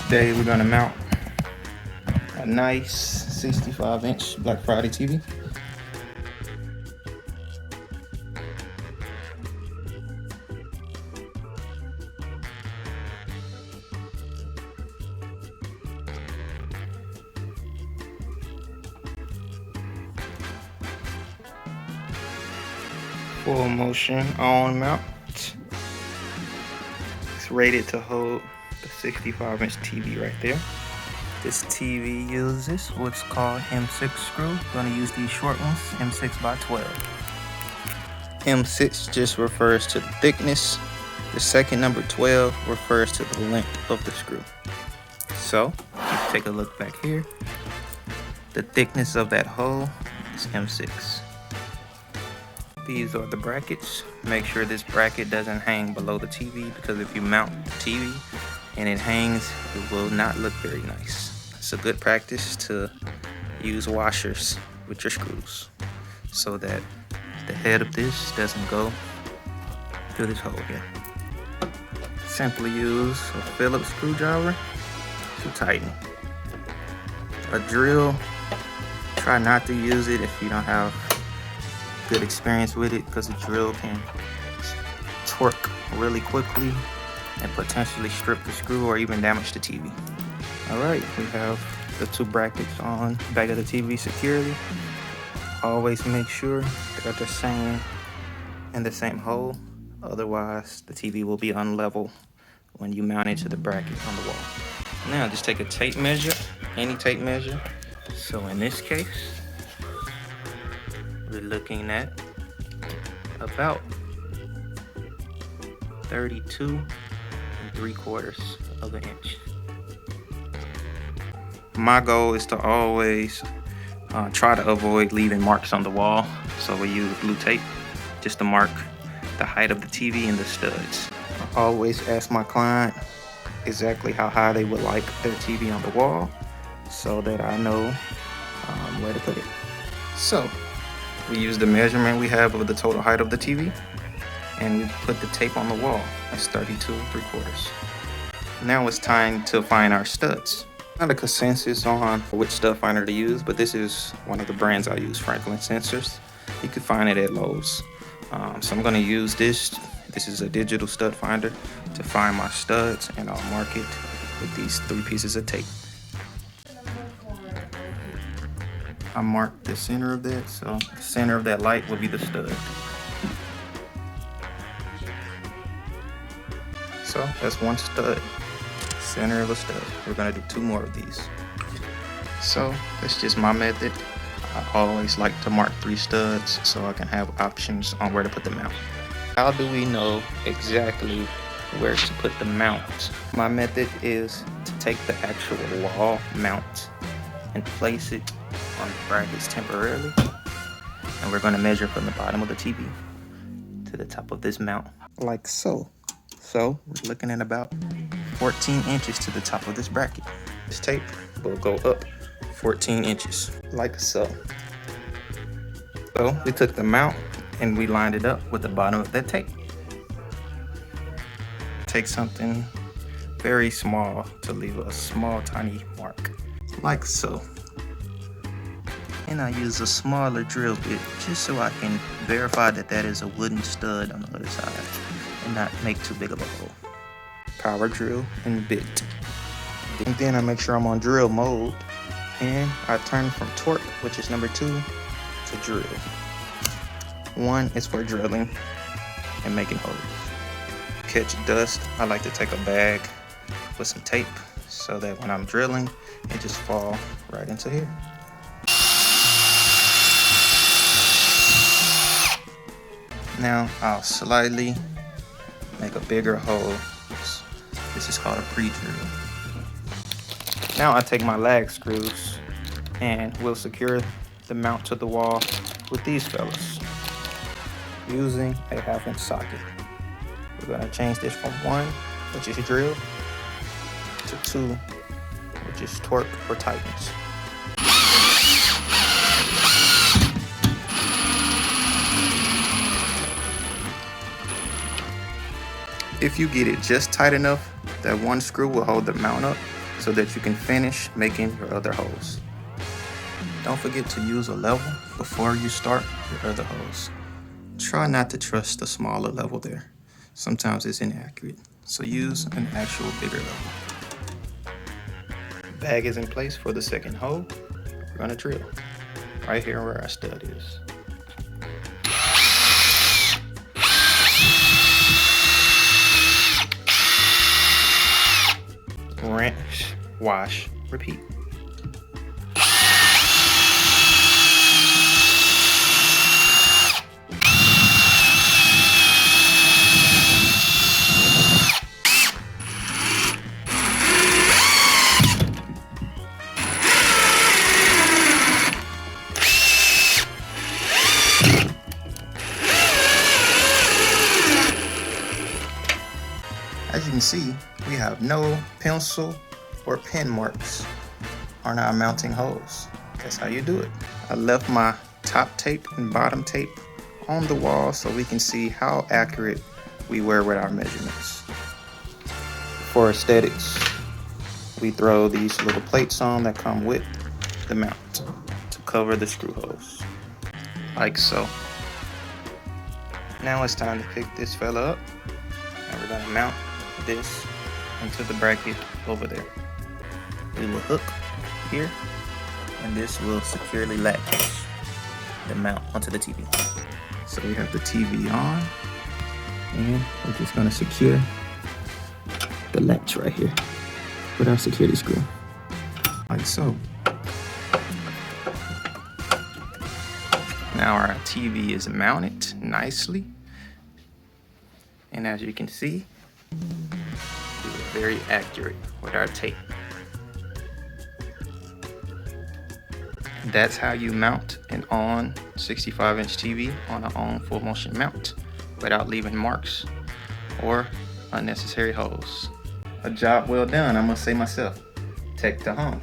Today we're gonna mount a nice 65-inch Black Friday TV. Full motion on mount. It's rated to hold the 65-inch TV right there. This TV uses what's called M6 screw. I'm gonna use these short ones, M6 by 12. M6 just refers to the thickness. The second number 12 refers to the length of the screw. So, let's take a look back here. The thickness of that hole is M6. These are the brackets. Make sure this bracket doesn't hang below the TV, because if you mount the TV and it hangs, it will not look very nice. It's a good practice to use washers with your screws so that the head of this doesn't go through this hole here. Simply use a Phillips screwdriver to tighten. A drill, try not to use it if you don't have good experience with it, because the drill can torque really quickly and potentially strip the screw or even damage the TV. Alright, we have the two brackets on the back of the TV securely. Always make sure they're the same in the same hole, otherwise the TV will be unlevel when you mount it to the bracket on the wall. Now just take a tape measure, any tape measure. So in this case, we're looking at about 32.75 of an inch. My goal is to always try to avoid leaving marks on the wall, so we use blue tape just to mark the height of the TV and the studs. I always ask my client exactly how high they would like their TV on the wall, so that I know where to put it. So we use the measurement we have of the total height of the TV, and we put the tape on the wall. That's 32.75. Now it's time to find our studs. Not a consensus on which stud finder to use, but this is one of the brands I use, Franklin Sensors. You can find it at Lowe's. So I'm going to use this. This is a digital stud finder to find my studs, and I'll mark it with these 3 pieces of tape. I marked the center of that, so the center of that light will be the stud. So that's one stud, center of a stud. We're gonna do 2 more of these. So that's just my method. I always like to mark 3 studs so I can have options on where to put the mount. How do we know exactly where to put the mount? My method is to take the actual wall mount and place it on the brackets temporarily, and we're going to measure from the bottom of the TV to the top of this mount, like so. So we're looking at about 14 inches to the top of this bracket. This tape will go up 14 inches, like so. So we took the mount and we lined it up with the bottom of that tape. Take something very small to leave a small, tiny mark, like so. And I use a smaller drill bit just so I can verify that that is a wooden stud on the other side and not make too big of a hole. Power drill and bit. And then I make sure I'm on drill mode, and I turn from torque, which is number 2, to drill. 1 is for drilling and making holes. Catch dust, I like to take a bag with some tape so that when I'm drilling, it just fall right into here. Now I'll slightly make a bigger hole. This is called a pre-drill. Now I take my lag screws and we'll secure the mount to the wall with these fellas using a 1/2-inch socket. We're gonna change this from 1, which is drill, to 2, which is torque or tightness. If you get it just tight enough, that 1 screw will hold the mount up, so that you can finish making your other holes. Don't forget to use a level before you start your other holes. Try not to trust the smaller level there. Sometimes it's inaccurate, so use an actual bigger level. Bag is in place for the second hole. We're gonna drill right here where our stud is. Rinse, wash, repeat. As you can see, we have no pencil or pen marks on our mounting holes. That's how you do it. I left my top tape and bottom tape on the wall so we can see how accurate we were with our measurements. For aesthetics, we throw these little plates on that come with the mount to cover the screw holes, like so. Now it's time to pick this fella up, and we're gonna mount this into the bracket over there. We will hook here, and this will securely latch the mount onto the TV. So we have the TV on, and we're just gonna secure the latch right here with our security screw, like so. Now our TV is mounted nicely, and as you can see, we were very accurate with our tape. That's how you mount an ONN 65-inch TV on an ONN full motion mount without leaving marks or unnecessary holes. A job well done, I must say myself. Tech to home.